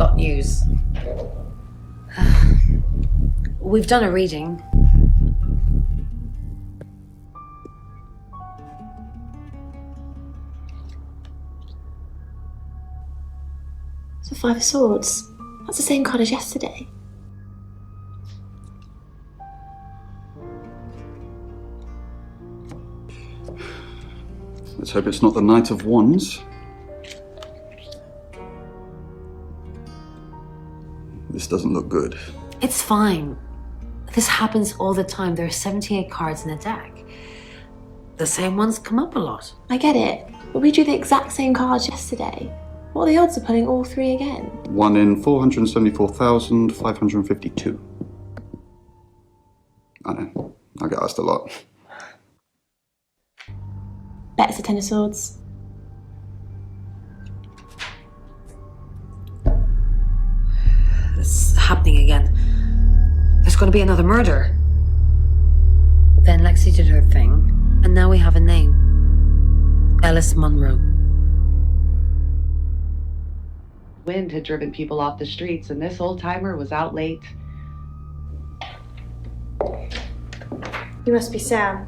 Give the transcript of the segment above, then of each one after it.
got news. We've done a reading. It's the Five of Swords. That's the same card as yesterday. Let's hope it's not the Knight of Wands. This doesn't look good. It's fine. This happens all the time. There are 78 cards in a deck. The same ones come up a lot. I get it, but we drew the exact same cards yesterday. What are the odds of pulling all three again? 1 in 474,552. I know, I get asked a lot. Bet it's a Ten of Swords. It's happening again. There's going to be another murder. Then Lexi did her thing, and now we have a name. Ellis Munro. Wind had driven people off the streets, and this old-timer was out late. You must be Sam.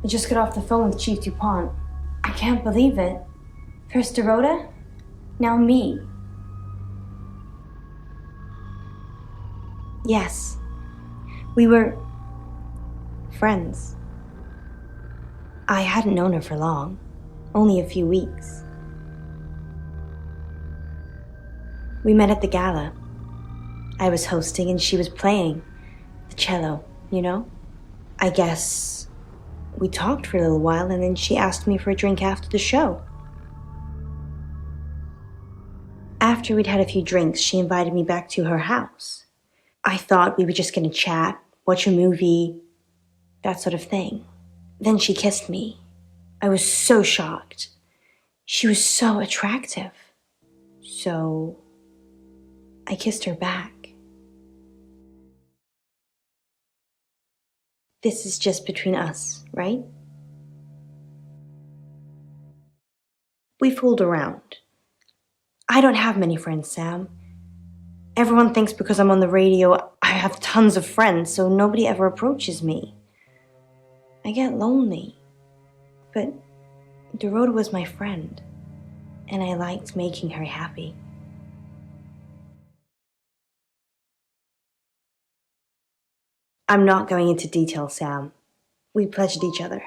I just got off the phone with Chief DuPont. I can't believe it. First Dorota, now me. Yes. We were friends. I hadn't known her for long, only a few weeks. We met at the gala. I was hosting and she was playing the cello, you know? I guess we talked for a little while and then she asked me for a drink after the show. After we'd had a few drinks, she invited me back to her house. I thought we were just gonna chat, watch a movie, that sort of thing. Then she kissed me. I was so shocked. She was so attractive. So I kissed her back. This is just between us, right? We fooled around. I don't have many friends, Sam. Everyone thinks because I'm on the radio, I have tons of friends, so nobody ever approaches me. I get lonely. But Dorota was my friend, and I liked making her happy. I'm not going into detail, Sam. We pledged each other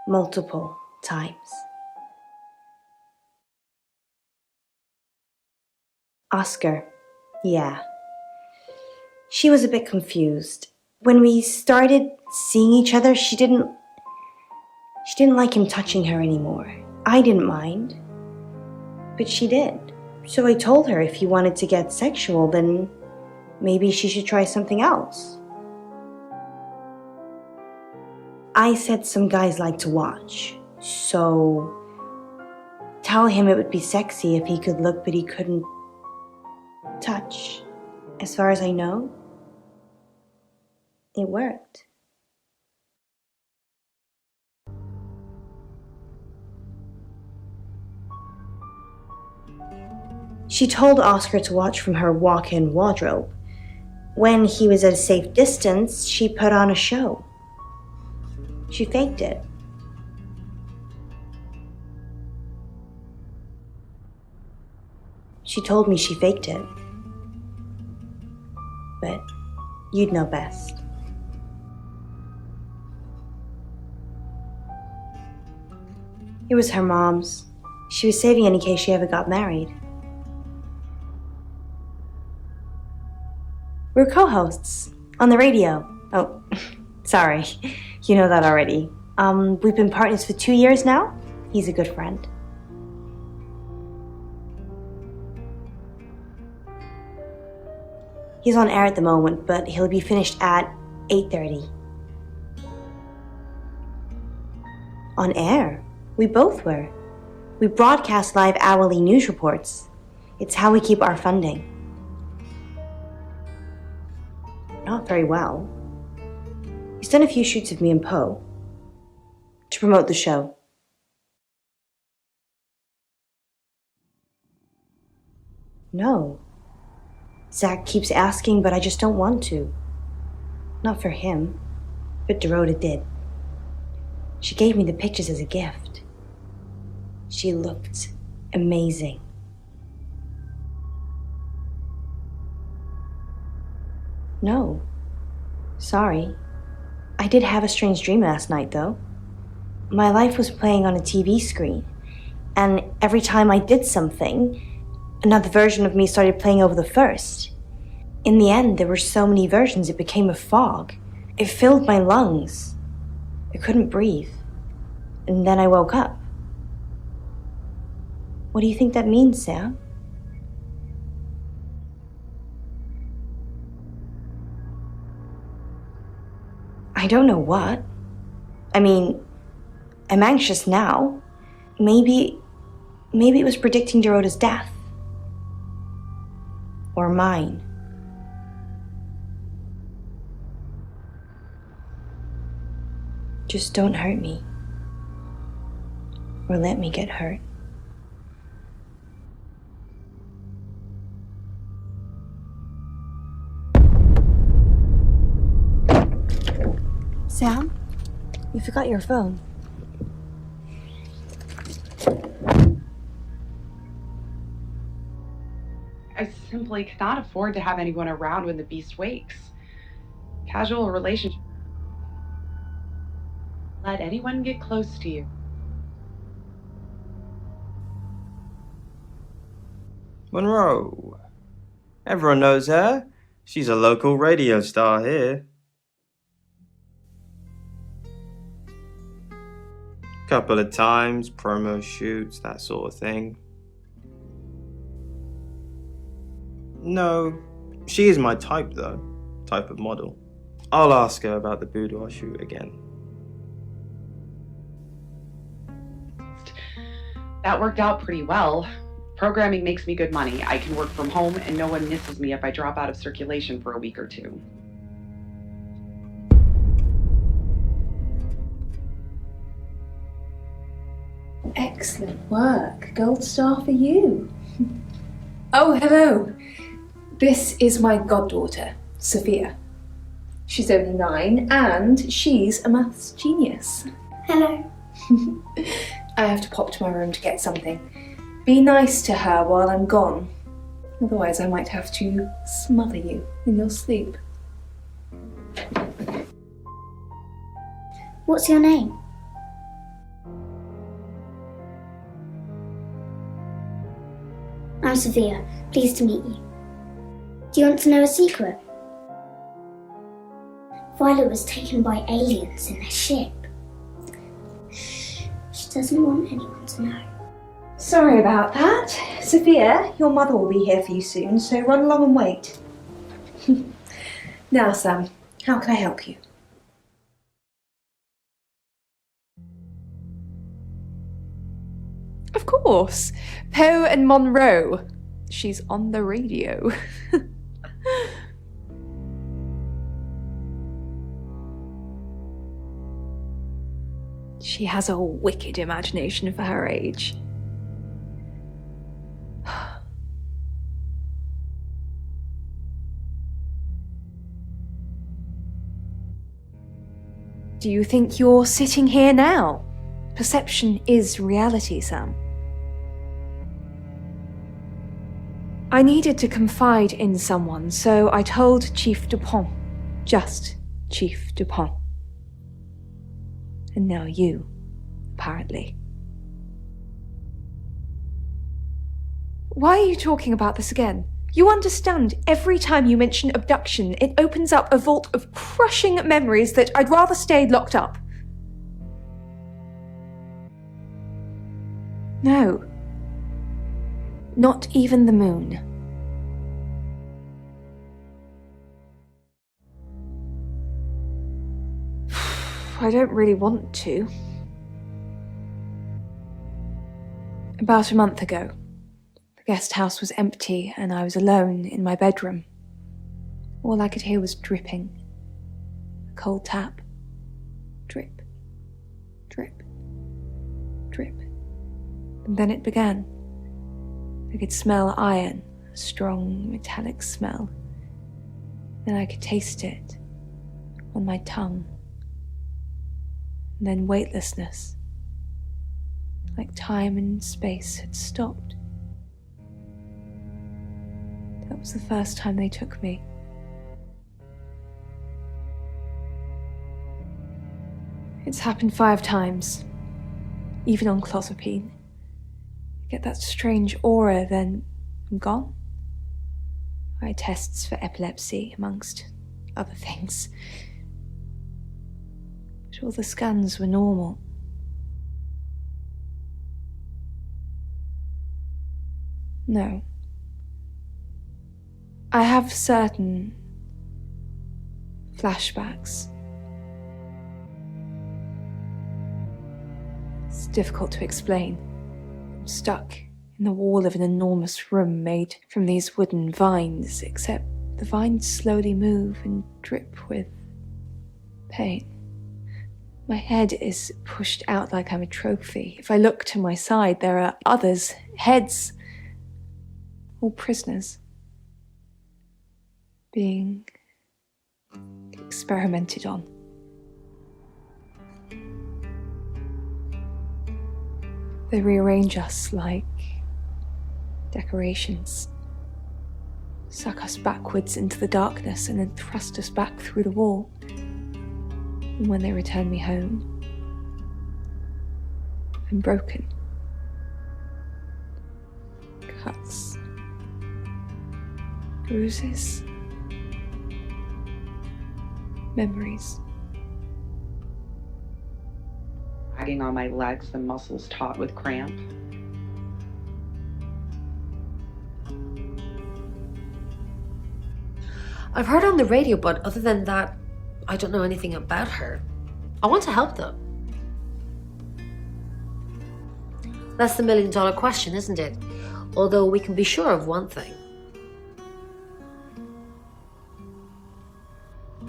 multiple times. Oscar, yeah. She was a bit confused. When we started seeing each other, she didn't like him touching her anymore. I didn't mind, but she did. So I told her if he wanted to get sexual, then maybe she should try something else. I said some guys like to watch, so tell him it would be sexy if he could look but he couldn't touch. As far as I know, it worked. She told Oscar to watch from her walk-in wardrobe. When he was at a safe distance, she put on a show. She faked it. She told me she faked it. But you'd know best. It was her mom's. She was saving it in case she ever got married. We're co-hosts on the radio. Oh, sorry. You know that already. We've been partners for 2 years now. He's a good friend. He's on air at the moment, but he'll be finished at 8:30. On air? We both were. We broadcast live hourly news reports. It's how we keep our funding. Not very well. He's done a few shoots of me and Poe. to promote the show. No. Zach keeps asking, but I just don't want to. Not for him, but Dorota did. She gave me the pictures as a gift. She looked amazing. No. Sorry. I did have a strange dream last night, though. My life was playing on a TV screen, and every time I did something, another version of me started playing over the first. In the end, there were so many versions it became a fog. It filled my lungs. I couldn't breathe. And then I woke up. What do you think that means, Sam? I don't know what. I mean, I'm anxious now. Maybe it was predicting Dorota's death. Or mine. Just don't hurt me. Or let me get hurt. Sam, you forgot your phone. I simply cannot afford to have anyone around when the beast wakes. Casual relationship. Let anyone get close to you. Monroe. Everyone knows her. She's a local radio star here. Couple of times, promo shoots, that sort of thing. No, she is my type though. Type of model. I'll ask her about the boudoir shoot again. That worked out pretty well. Programming makes me good money. I can work from home and no one misses me if I drop out of circulation for a week or two. Excellent work. Gold star for you. Oh, hello. This is my goddaughter, Sophia. She's only 9 and she's a maths genius. Hello. I have to pop to my room to get something. Be nice to her while I'm gone. Otherwise I might have to smother you in your sleep. What's your name? I'm Sophia. Pleased to meet you. Do you want to know a secret? Violet was taken by aliens in their ship. Shh. She doesn't want anyone to know. Sorry about that. Sophia, your mother will be here for you soon, so run along and wait. Now, Sam, how can I help you? Of course. Poe and Monroe. She's on the radio. She has a wicked imagination for her age. Do you think you're sitting here now? Perception is reality, Sam. I needed to confide in someone, so I told Chief Dupont. Just Chief Dupont. And now you, apparently. Why are you talking about this again? You understand, every time you mention abduction, it opens up a vault of crushing memories that I'd rather stay locked up. No. Not even the moon. I don't really want to. About a month ago, the guest house was empty and I was alone in my bedroom. All I could hear was dripping. A cold tap. Drip. Drip. drip. And then it began. I could smell iron, a strong metallic smell. Then I could taste it on my tongue. And then weightlessness, like time and space had stopped. That was the first time they took me. It's happened 5 times, even on clozapine. I get that strange aura, then I'm gone. I had tests for epilepsy, amongst other things. But all the scans were normal. No. I have certain flashbacks. It's difficult to explain. I'm stuck in the wall of an enormous room made from these wooden vines, except the vines slowly move and drip with pain. My head is pushed out like I'm a trophy. If I look to my side, there are others, heads, all prisoners, being experimented on. They rearrange us like decorations, suck us backwards into the darkness and then thrust us back through the wall. And when they return me home, I'm broken. Cuts, bruises, memories. Dragging on my legs, the muscles taut with cramp. I've heard on the radio, but other than that, I don't know anything about her. I want to help them. That's the million-dollar question, isn't it? Although we can be sure of one thing.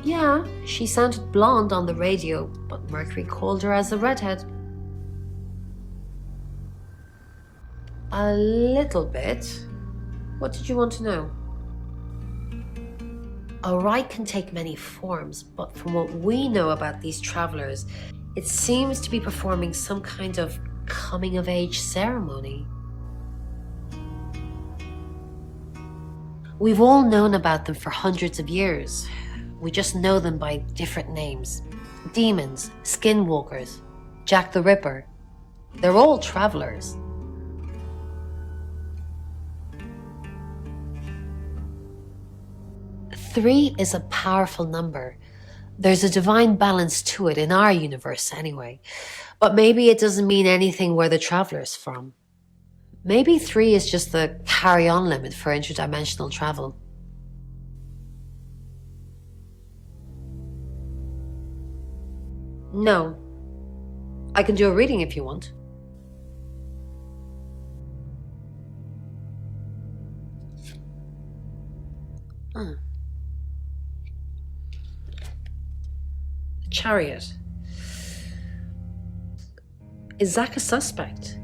Yeah, she sounded blonde on the radio, but Mercury called her as a redhead. A little bit. What did you want to know? A rite can take many forms, but from what we know about these travelers, it seems to be performing some kind of coming-of-age ceremony. We've all known about them for hundreds of years. We just know them by different names. Demons, skinwalkers, Jack the Ripper. They're all travelers. Three is a powerful number. There's a divine balance to it in our universe anyway. But maybe it doesn't mean anything where the traveler's from. Maybe 3 is just the carry-on limit for interdimensional travel. No. I can do a reading if you want. The Chariot. Is Zach a suspect?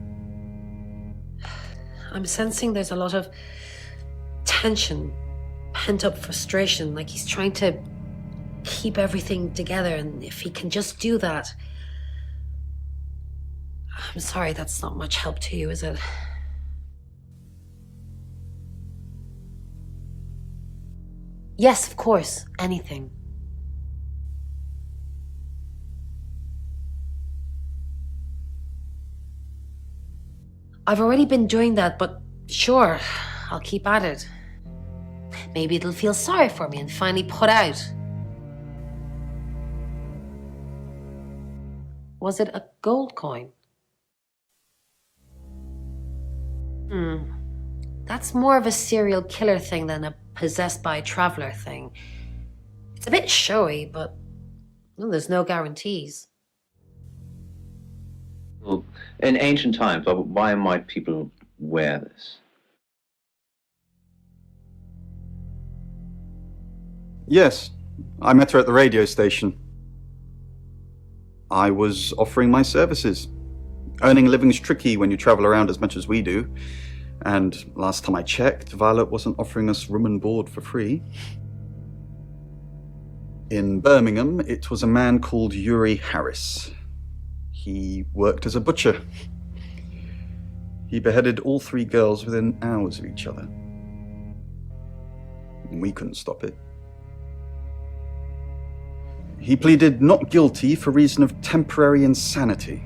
I'm sensing there's a lot of tension, pent-up frustration, like he's trying to keep everything together, and if he can just do that... I'm sorry, that's not much help to you, is it? Yes, of course, anything. I've already been doing that, but sure, I'll keep at it. Maybe it'll feel sorry for me and finally put out. Was it a gold coin? That's more of a serial killer thing than a possessed by a traveler thing. It's a bit showy, but there's no guarantees. Well, in ancient times, why might people wear this? Yes, I met her at the radio station. I was offering my services. Earning a living's tricky when you travel around as much as we do. And last time I checked, Violet wasn't offering us room and board for free. In Birmingham, it was a man called Yuri Harris. He worked as a butcher. He beheaded all 3 girls within hours of each other. And we couldn't stop it. He pleaded not guilty for reason of temporary insanity.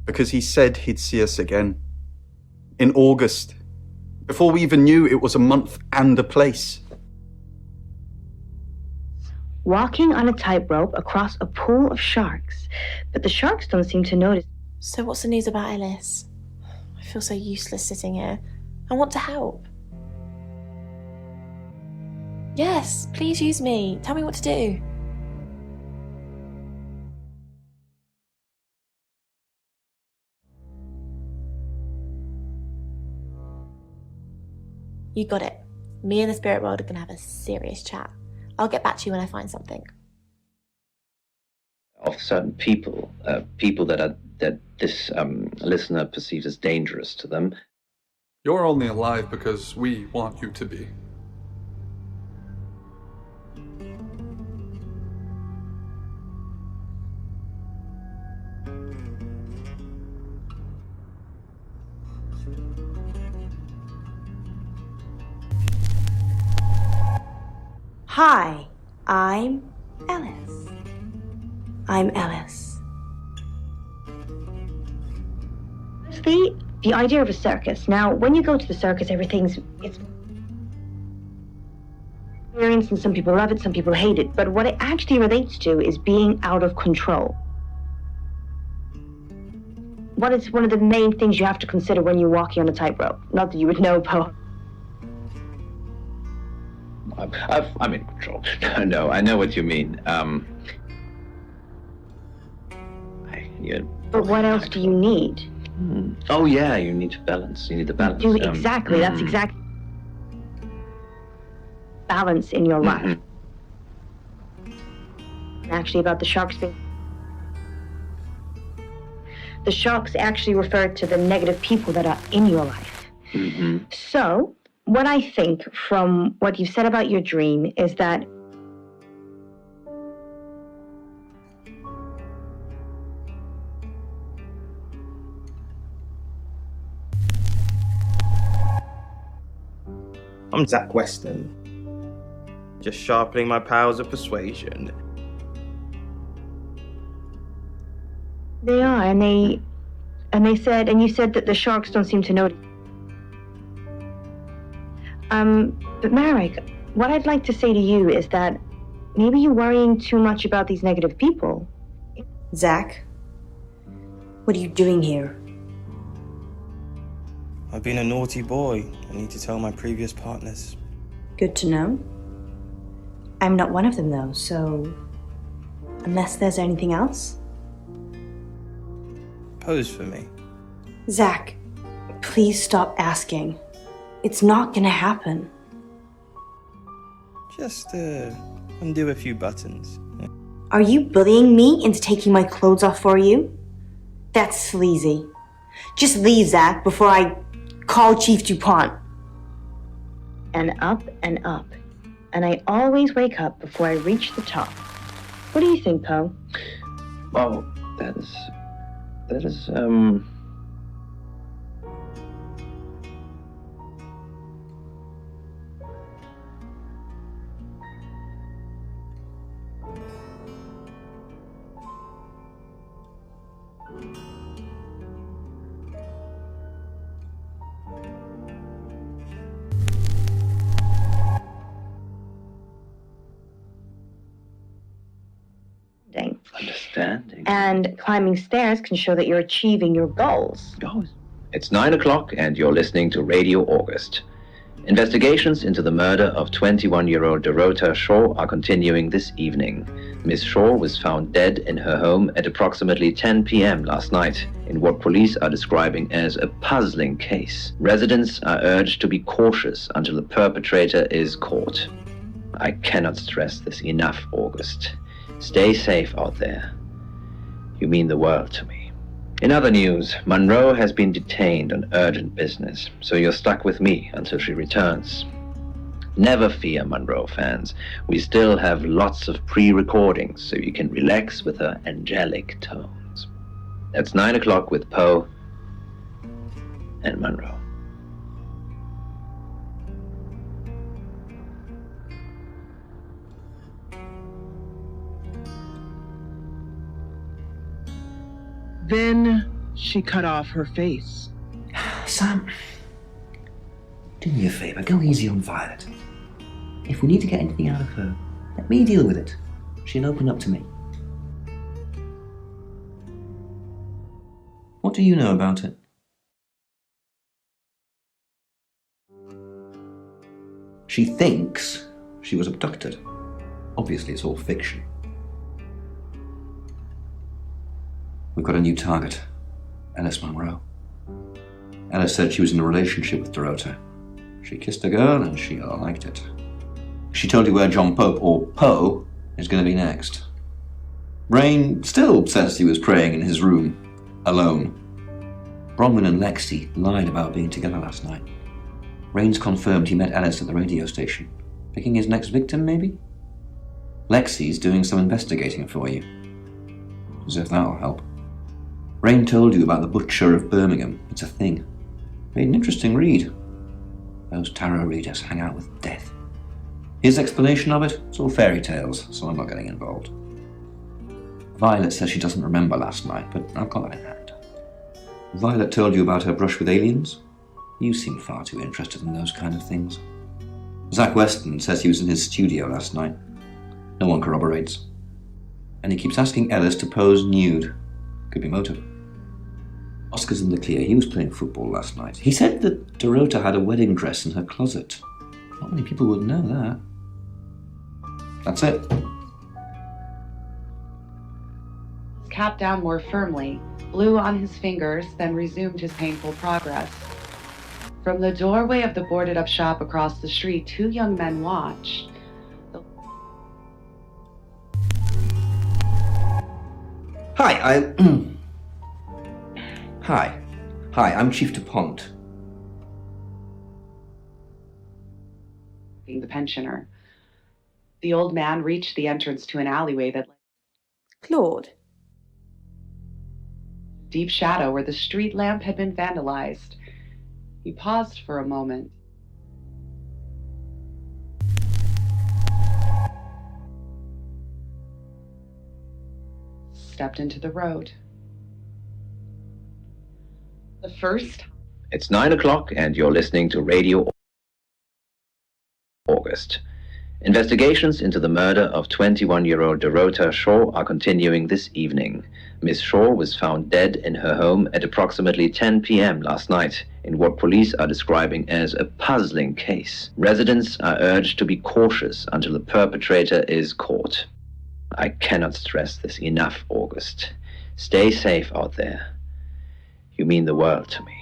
Because he said he'd see us again. In August. Before we even knew it was a month and a place. Walking on a tightrope across a pool of sharks, but the sharks don't seem to notice. So what's the news about Ellis? I feel so useless sitting here. I want to help. Yes, please use me. Tell me what to do. You got it. Me and the spirit world are going to have a serious chat. I'll get back to you when I find something. Of certain people, people that this listener perceives as dangerous to them. You're only alive because we want you to be. Hi, I'm Ellis. I'm Ellis. The idea of a circus. Now, when you go to the circus, it's experience, and some people love it, some people hate it. But what it actually relates to is being out of control. What is one of the main things you have to consider when you're walking on a tightrope? Not that you would know, Poe. I'm in control. No, I know what you mean. But what else do you need? Oh yeah, you need to balance. You need the balance. Exactly. That's exactly balance in your life. Actually, about the sharks being. The sharks actually refer to the negative people that are in your life. So, what I think from what you said about your dream is that I'm Zach Weston. Just sharpening my powers of persuasion. they are, and you said that the sharks don't seem to notice. But Marek, what I'd like to say to you is that maybe you're worrying too much about these negative people. Zach, what are you doing here? I've been a naughty boy. I need to tell my previous partners. Good to know. I'm not one of them, though, so unless there's anything else? Pose for me. Zach, please stop asking. It's not gonna happen. Just undo a few buttons. Are you bullying me into taking my clothes off for you? That's sleazy. Just leave, Zach, before I call Chief DuPont. And up, and I always wake up before I reach the top. What do you think, Poe? Well, that is understanding. And climbing stairs can show that you're achieving your goals. It's 9 o'clock and you're listening to Radio August. Investigations into the murder of 21-year-old Dorota Shaw are continuing this evening. Miss Shaw was found dead in her home at approximately 10 p.m. last night in what police are describing as a puzzling case. Residents are urged to be cautious until the perpetrator is caught. I cannot stress this enough, August. Stay safe out there. You mean the world to me. In other news, Monroe has been detained on urgent business, so you're stuck with me until she returns. Never fear, Monroe fans. We still have lots of pre-recordings, so you can relax with her angelic tones. That's 9 o'clock with Poe and Monroe. Then she cut off her face. Sam, do me a favour, go easy on Violet. If we need to get anything out of her, let me deal with it. She'll open up to me. What do you know about it? She thinks she was abducted. Obviously, it's all fiction. We've got a new target, Ellis Monroe. Ellis said she was in a relationship with Dorota. She kissed a girl and she liked it. She told you where John Pope, or Poe, is going to be next. Rain still says he was praying in his room, alone. Bronwyn and Lexi lied about being together last night. Rain's confirmed he met Ellis at the radio station. Picking his next victim, maybe? Lexi's doing some investigating for you. As if that'll help. Rain told you about the Butcher of Birmingham. It's a thing. Made an interesting read. Those tarot readers hang out with death. His explanation of it, it's all fairy tales, so I'm not getting involved. Violet says she doesn't remember last night, but I've got that in hand. Violet told you about her brush with aliens? You seem far too interested in those kind of things. Zach Weston says he was in his studio last night. No one corroborates. And he keeps asking Ellis to pose nude. Could be motive. Oscar's in the clear. He was playing football last night. He said that Dorota had a wedding dress in her closet. Not many people would know that. That's it. Cap down more firmly, blew on his fingers, then resumed his painful progress. From the doorway of the boarded-up shop across the street, two young men watched. Hi, Hi, I'm Chief DuPont. The pensioner. The old man reached the entrance to an alleyway that led Claude. deep shadow where the street lamp had been vandalized. He paused for a moment. Stepped into the road. The first. It's 9 o'clock and you're listening to Radio August. Investigations into the murder of 21-year-old Dorota Shaw are continuing this evening. Miss Shaw was found dead in her home at approximately 10 p.m. last night in what police are describing as a puzzling case. Residents are urged to be cautious until the perpetrator is caught. I cannot stress this enough, August. Stay safe out there. You mean the world to me.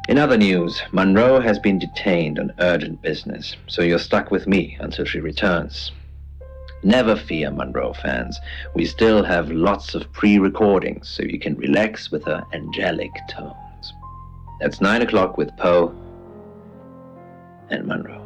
In other news, Monroe has been detained on urgent business, so you're stuck with me until she returns. Never fear, Monroe fans. We still have lots of pre-recordings, so you can relax with her angelic tones. That's 9 o'clock with Poe and Monroe.